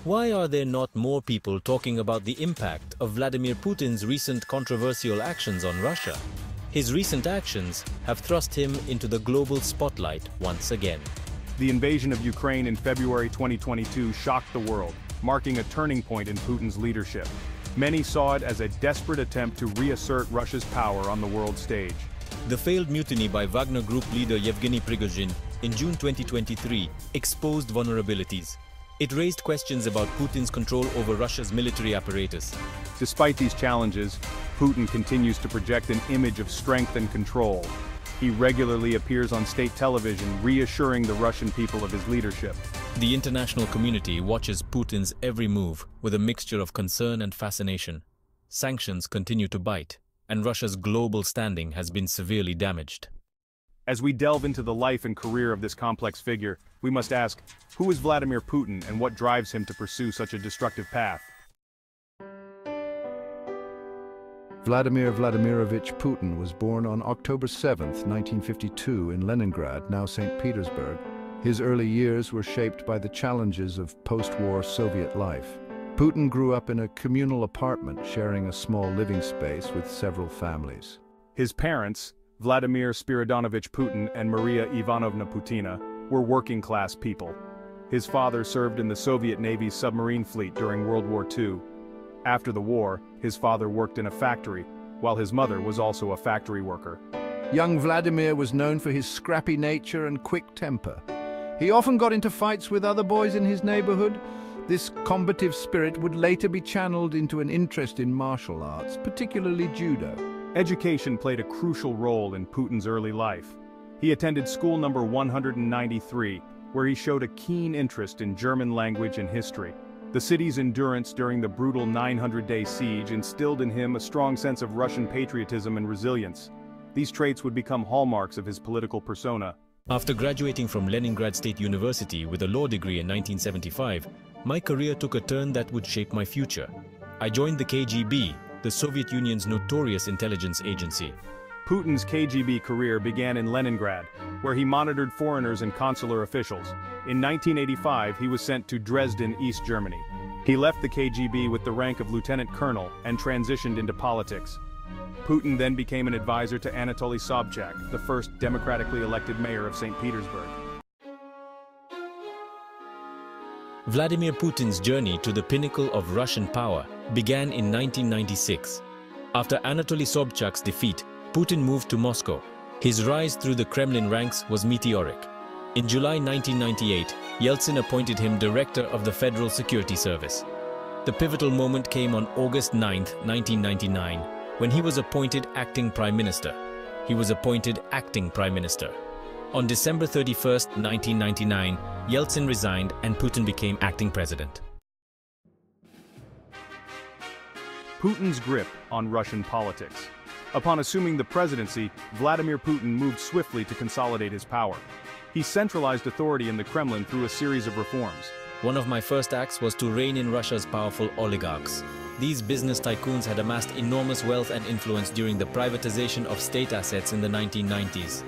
Why are there not more people talking about the impact of Vladimir Putin's recent controversial actions on Russia? His recent actions have thrust him into the global spotlight once again. The invasion of Ukraine in February 2022 shocked the world, marking a turning point in Putin's leadership. Many saw it as a desperate attempt to reassert Russia's power on the world stage. The failed mutiny by Wagner Group leader Yevgeny Prigozhin in June 2023 exposed vulnerabilities. It raised questions about Putin's control over Russia's military apparatus. Despite these challenges, Putin continues to project an image of strength and control. He regularly appears on state television, reassuring the Russian people of his leadership. The international community watches Putin's every move with a mixture of concern and fascination. Sanctions continue to bite, and Russia's global standing has been severely damaged. As we delve into the life and career of this complex figure, we must ask, who is Vladimir Putin and what drives him to pursue such a destructive path? Vladimir Vladimirovich Putin was born on October 7, 1952 in Leningrad, now St. Petersburg. His early years were shaped by the challenges of post-war Soviet life. Putin grew up in a communal apartment sharing a small living space with several families. His parents, Vladimir Spiridonovich Putin and Maria Ivanovna Putina, were working-class people. His father served in the Soviet Navy's submarine fleet during World War II. After the war, his father worked in a factory, while his mother was also a factory worker. Young Vladimir was known for his scrappy nature and quick temper. He often got into fights with other boys in his neighborhood. This combative spirit would later be channeled into an interest in martial arts, particularly judo. Education played a crucial role in Putin's early life. He attended school number 193, where he showed a keen interest in German language and history. The city's endurance during the brutal 900-day siege instilled in him a strong sense of Russian patriotism and resilience. These traits would become hallmarks of his political persona. After graduating from Leningrad State University with a law degree in 1975, my career took a turn that would shape my future. I joined the KGB, the Soviet Union's notorious intelligence agency. Putin's KGB career began in Leningrad, where he monitored foreigners and consular officials. In 1985, he was sent to Dresden, East Germany. He left the KGB with the rank of lieutenant colonel and transitioned into politics. Putin then became an advisor to Anatoly Sobchak, the first democratically elected mayor of St. Petersburg. Vladimir Putin's journey to the pinnacle of Russian power began in 1996. After Anatoly Sobchak's defeat, Putin moved to Moscow. His rise through the Kremlin ranks was meteoric. In July 1998, Yeltsin appointed him director of the Federal Security Service. The pivotal moment came on August 9, 1999, when he was appointed acting prime minister. On December 31, 1999, Yeltsin resigned and Putin became acting president. Putin's grip on Russian politics. Upon assuming the presidency, Vladimir Putin moved swiftly to consolidate his power. He centralized authority in the Kremlin through a series of reforms. One of my first acts was to rein in Russia's powerful oligarchs. These business tycoons had amassed enormous wealth and influence during the privatization of state assets in the 1990s.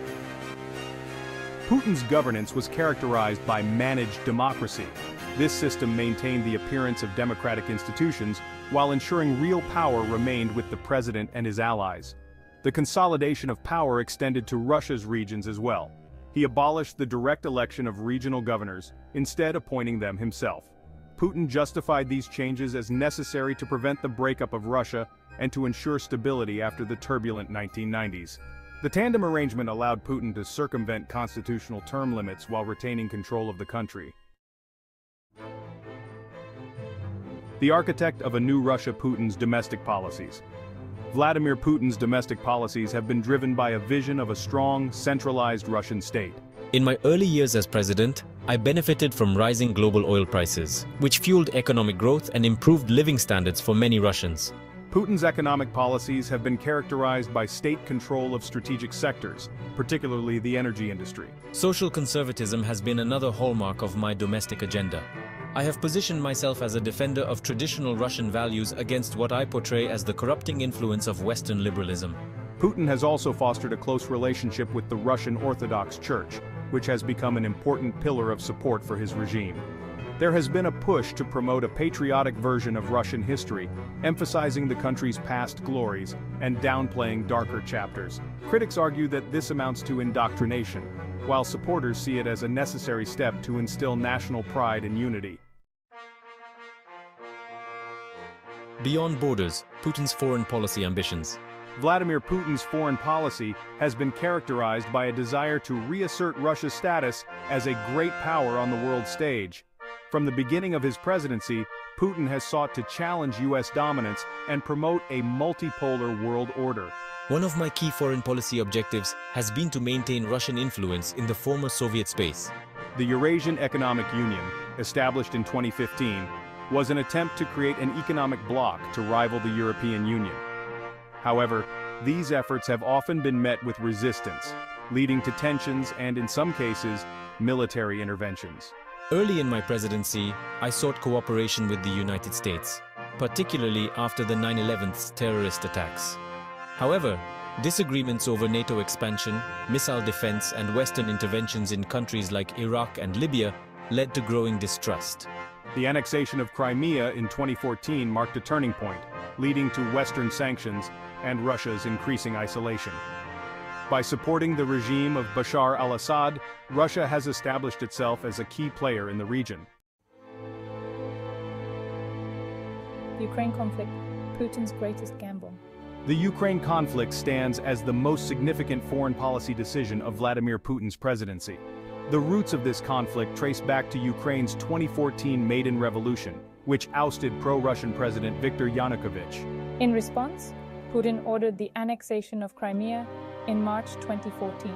Putin's governance was characterized by managed democracy. This system maintained the appearance of democratic institutions while ensuring real power remained with the president and his allies. The consolidation of power extended to Russia's regions as well. He abolished the direct election of regional governors, instead appointing them himself. Putin justified these changes as necessary to prevent the breakup of Russia and to ensure stability after the turbulent 1990s. The tandem arrangement allowed Putin to circumvent constitutional term limits while retaining control of the country. The architect of a new Russia, Putin's domestic policies. Vladimir Putin's domestic policies have been driven by a vision of a strong, centralized Russian state. In my early years as president, I benefited from rising global oil prices, which fueled economic growth and improved living standards for many Russians. Putin's economic policies have been characterized by state control of strategic sectors, particularly the energy industry. Social conservatism has been another hallmark of my domestic agenda. I have positioned myself as a defender of traditional Russian values against what I portray as the corrupting influence of Western liberalism. Putin has also fostered a close relationship with the Russian Orthodox Church, which has become an important pillar of support for his regime. There has been a push to promote a patriotic version of Russian history, emphasizing the country's past glories and downplaying darker chapters. Critics argue that this amounts to indoctrination, while supporters see it as a necessary step to instill national pride and unity. Beyond borders, Putin's foreign policy ambitions. Vladimir Putin's foreign policy has been characterized by a desire to reassert Russia's status as a great power on the world stage. From the beginning of his presidency, Putin has sought to challenge U.S. dominance and promote a multipolar world order. One of my key foreign policy objectives has been to maintain Russian influence in the former Soviet space. The Eurasian Economic Union, established in 2015, was an attempt to create an economic bloc to rival the European Union. However, these efforts have often been met with resistance, leading to tensions and, in some cases, military interventions. Early in my presidency, I sought cooperation with the United States, particularly after the 9/11 terrorist attacks. However, disagreements over NATO expansion, missile defense, and Western interventions in countries like Iraq and Libya led to growing distrust. The annexation of Crimea in 2014 marked a turning point, leading to Western sanctions and Russia's increasing isolation. By supporting the regime of Bashar al-Assad, Russia has established itself as a key player in the region. Ukraine conflict, Putin's greatest gamble. The Ukraine conflict stands as the most significant foreign policy decision of Vladimir Putin's presidency. The roots of this conflict trace back to Ukraine's 2014 Maidan Revolution, which ousted pro-Russian President Viktor Yanukovych. In response, Putin ordered the annexation of Crimea in March 2014.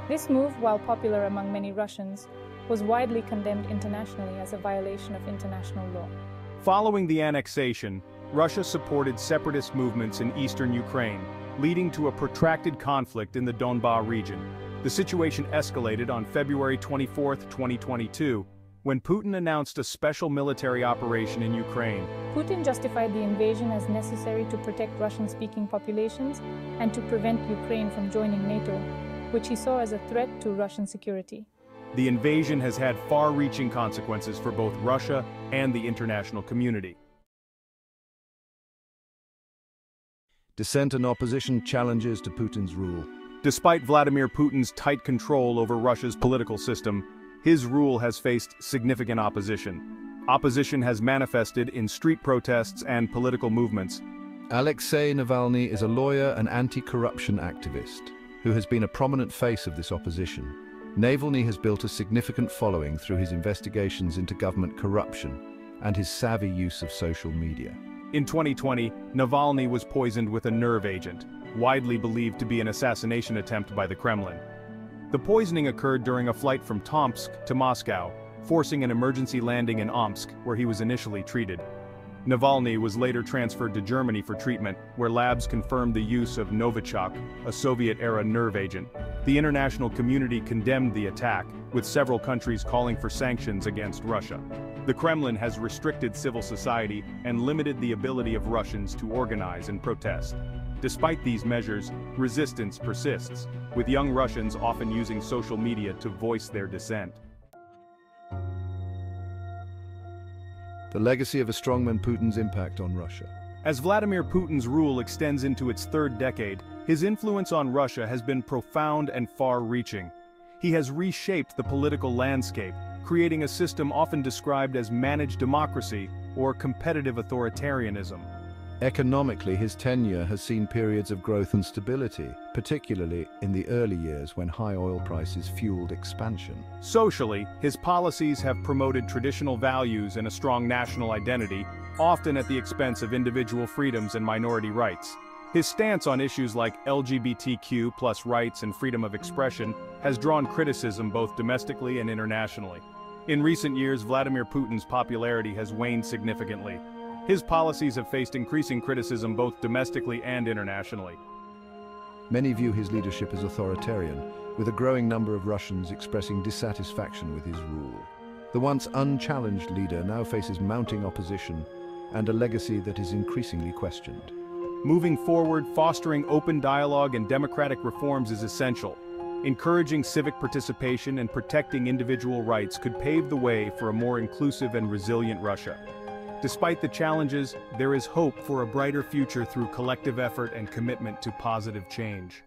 This move, while popular among many Russians, was widely condemned internationally as a violation of international law. Following the annexation, Russia supported separatist movements in eastern Ukraine, leading to a protracted conflict in the Donbas region. The situation escalated on February 24, 2022, when Putin announced a special military operation in Ukraine. Putin justified the invasion as necessary to protect Russian-speaking populations and to prevent Ukraine from joining NATO, which he saw as a threat to Russian security. The invasion has had far-reaching consequences for both Russia and the international community. Dissent and opposition challenges to Putin's rule. Despite Vladimir Putin's tight control over Russia's political system, his rule has faced significant opposition. Opposition has manifested in street protests and political movements. Alexei Navalny is a lawyer and anti-corruption activist who has been a prominent face of this opposition. Navalny has built a significant following through his investigations into government corruption and his savvy use of social media. In 2020, Navalny was poisoned with a nerve agent, widely believed to be an assassination attempt by the Kremlin. The poisoning occurred during a flight from Tomsk to Moscow, forcing an emergency landing in Omsk, where he was initially treated. Navalny was later transferred to Germany for treatment, where labs confirmed the use of Novichok, a Soviet-era nerve agent. The international community condemned the attack, with several countries calling for sanctions against Russia. The Kremlin has restricted civil society and limited the ability of Russians to organize and protest. Despite these measures, resistance persists, with young Russians often using social media to voice their dissent. The legacy of a strongman, Putin's impact on Russia. As Vladimir Putin's rule extends into its third decade, his influence on Russia has been profound and far-reaching. He has reshaped the political landscape, creating a system often described as managed democracy or competitive authoritarianism. Economically, his tenure has seen periods of growth and stability, particularly in the early years when high oil prices fueled expansion. Socially, his policies have promoted traditional values and a strong national identity, often at the expense of individual freedoms and minority rights. His stance on issues like LGBTQ+ rights and freedom of expression has drawn criticism both domestically and internationally. In recent years, Vladimir Putin's popularity has waned significantly. His policies have faced increasing criticism both domestically and internationally. Many view his leadership as authoritarian, with a growing number of Russians expressing dissatisfaction with his rule. The once unchallenged leader now faces mounting opposition and a legacy that is increasingly questioned. Moving forward, fostering open dialogue and democratic reforms is essential. Encouraging civic participation and protecting individual rights could pave the way for a more inclusive and resilient Russia. Despite the challenges, there is hope for a brighter future through collective effort and commitment to positive change.